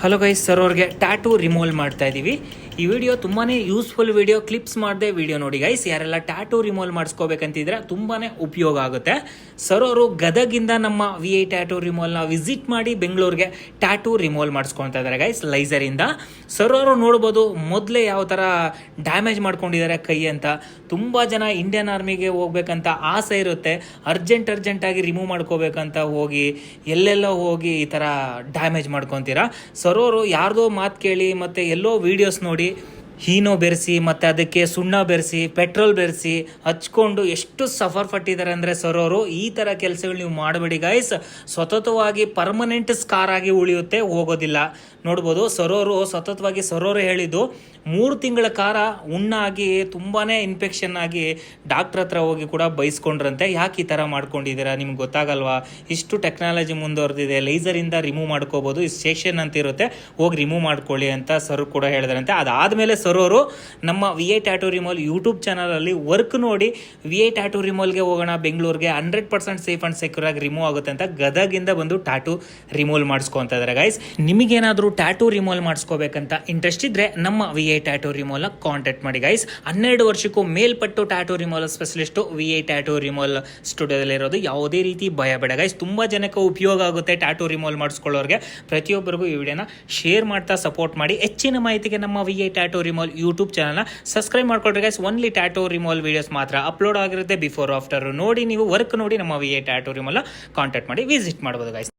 Hello guys, sir ಅವ್ರಿಗೆ tattoo removal ಮಾಡ್ತಾ ಇದ್ದೀವಿ. ಈ ವಿಡಿಯೋ ತುಂಬಾ ಯೂಸ್ಫುಲ್ ವಿಡಿಯೋ, ಕ್ಲಿಪ್ಸ್ ಮಾಡದೆ ವಿಡಿಯೋ ನೋಡಿ ಗೈಸ್. ಯಾರೆಲ್ಲ ಟ್ಯಾಟೂ ರಿಮೂವಲ್ ಮಾಡಿಸ್ಕೋಬೇಕಂತಿದ್ರೆ ತುಂಬಾ ಉಪಯೋಗ ಆಗುತ್ತೆ. ಸರ್ ಅವರು ಗದಗಿಂದ ನಮ್ಮ VI ಟ್ಯಾಟೂ ರಿಮೂವಲ್ನ ವಿಸಿಟ್ ಮಾಡಿ ಬೆಂಗಳೂರಿಗೆ ಟ್ಯಾಟೂ ರಿಮೂವಲ್ ಮಾಡಿಸ್ಕೊತಾ ಇದ್ದಾರೆ ಗೈಸ್, ಲೈಸರಿಂದ. ಸರ್ ಅವರು ನೋಡ್ಬೋದು ಮೊದಲೇ ಯಾವ ಥರ ಡ್ಯಾಮೇಜ್ ಮಾಡ್ಕೊಂಡಿದ್ದಾರೆ ಕೈ ಅಂತ. ತುಂಬ ಜನ ಇಂಡಿಯನ್ ಆರ್ಮಿಗೆ ಹೋಗ್ಬೇಕಂತ ಆಸೆ ಇರುತ್ತೆ, ಅರ್ಜೆಂಟಾಗಿ ರಿಮೂವ್ ಮಾಡ್ಕೋಬೇಕಂತ ಹೋಗಿ ಎಲ್ಲೆಲ್ಲೋ ಹೋಗಿ ಈ ಥರ ಡ್ಯಾಮೇಜ್ ಮಾಡ್ಕೊತೀರಾ. ಸರೋರು ಯಾರ್ದೋ ಮಾತು ಕೇಳಿ ಮತ್ತು ಎಲ್ಲೋ ವೀಡಿಯೋಸ್ ನೋಡಿ ಹೀನೋ ಬೆರೆಸಿ ಮತ್ತು ಅದಕ್ಕೆ ಸುಣ್ಣ ಬೆರೆಸಿ ಪೆಟ್ರೋಲ್ ಬೆರೆಸಿ ಹಚ್ಕೊಂಡು ಎಷ್ಟು ಸಫರ್ ಪಟ್ಟಿದ್ದಾರೆ ಅಂದರೆ ಸರೋರು. ಈ ಥರ ಕೆಲಸಗಳು ನೀವು ಮಾಡಬೇಡಿ ಗೈಸ್. ಸತತವಾಗಿ ಪರ್ಮನೆಂಟ್ ಸ್ಕಾರ್ ಆಗಿ ಉಳಿಯುತ್ತೆ, ಹೋಗೋದಿಲ್ಲ. ನೋಡ್ಬೋದು ಸತತವಾಗಿ ಸರೋರು ಹೇಳಿದ್ದು 3 ತಿಂಗಳ ಕಾಲ ಉಣ್ಣಾಗಿ ತುಂಬಾ ಇನ್ಫೆಕ್ಷನ್ ಆಗಿ ಡಾಕ್ಟ್ರ್ ಹತ್ರ ಹೋಗಿ ಕೂಡ ಬೈಸ್ಕೊಂಡ್ರಂತೆ. ಯಾಕೆ ಈ ಥರ ಮಾಡ್ಕೊಂಡಿದ್ದೀರಾ, ನಿಮ್ಗೆ ಗೊತ್ತಾಗಲ್ವಾ, ಇಷ್ಟು ಟೆಕ್ನಾಲಜಿ ಮುಂದುವರೆದಿದೆ, ಲೇಸರಿಂದ ರಿಮೂವ್ ಮಾಡ್ಕೋಬೋದು, ಈ ಸೆಕ್ಷನ್ ಅಂತ ಇರುತ್ತೆ, ಹೋಗಿ ರಿಮೂವ್ ಮಾಡ್ಕೊಳ್ಳಿ ಅಂತ ಸರ್ ಕೂಡ ಹೇಳಿದ್ರಂತೆ. ಅದಾದಮೇಲೆ ಸರೋರು ನಮ್ಮ VI ಟ್ಯಾಟೂ ರಿಮೂವಲ್ ಯೂಟ್ಯೂಬ್ ಚಾನಲಲ್ಲಿ ವರ್ಕ್ ನೋಡಿ VI ಟ್ಯಾಟೂ ರಿಮೂವಲ್ಗೆ ಹೋಗೋಣ ಬೆಂಗಳೂರಿಗೆ, 100% ಸೇಫ್ ಆ್ಯಂಡ್ ಸೆಕ್ಯೂರ್ ಆಗಿ ರಿಮೂವ್ ಆಗುತ್ತೆ ಅಂತ ಗದಗಿಂದ ಬಂದು ಟ್ಯಾಟೂ ರಿಮೂವಲ್ ಮಾಡಿಸ್ಕೊತಾ ಇದ್ದಾರೆ ಗೈಸ್. ನಿಮಗೇನಾದರೂ ಟ್ಯಾಟೂ ರಿಮೂವಲ್ ಮಾಡಿಸ್ಕೋಬೇಕಂತ ಇಂಟ್ರೆಸ್ಟ್ ಇದ್ದರೆ ನಮ್ಮ VI ಟ್ಯಾಟೂ ರಿಮೂವಲ್ನ ಕಾಂಟ್ಯಾಕ್ಟ್ ಮಾಡಿ ಗೈಸ್. 12 ವರ್ಷಕ್ಕೂ ಮೇಲ್ಪಟ್ಟು tattoo removal specialist VI tattoo removal ಸ್ಟುಡಿಯೋದಲ್ಲಿರೋದು. ಯಾವುದೇ ರೀತಿ ಭಯ ಬೇಡ ಗೈಸ್, ತುಂಬ ಜನಕ್ಕೆ ಉಪಯೋಗ ಆಗುತ್ತೆ ಟ್ಯಾಟೂ ರಿಮೂವಲ್ ಮಾಡಿಸ್ಕೊಳ್ಳೋರಿಗೆ. ಪ್ರತಿಯೊಬ್ಬರಿಗೂ ಈ ವಿಡಿಯೋನ ಶೇರ್ ಮಾಡ್ತಾ ಸಪೋರ್ಟ್ ಮಾಡಿ. ಹೆಚ್ಚಿನ ಮಾಹಿತಿಗೆ ನಮ್ಮ VI ಟ್ಯಾಟೂ ರಿಮೂವಲ್ ಯೂಟ್ಯೂಬ್ ಚಾನಲ್ನ ಸಬ್ಸ್ಕ್ರೈಬ್ ಮಾಡ್ಕೊಳ್ರಿ guys. Only tattoo removal videos ಮಾತ್ರ ಅಪ್ಲೋಡ್ ಆಗಿರುತ್ತೆ, ಬಿಫೋರ್ ಆಫ್ಟರ್ ನೋಡಿ ನೀವು ವರ್ಕ್ ನೋಡಿ ನಮ್ಮ VI ಟ್ಯಾಟೂ ರಿಮೂವಲ್ನ ಕಾಂಟ್ಯಾಕ್ಟ್ ಮಾಡಿ ವಿಸಿಟ್ ಮಾಡ್ಬೋದು ಗೈಸ್.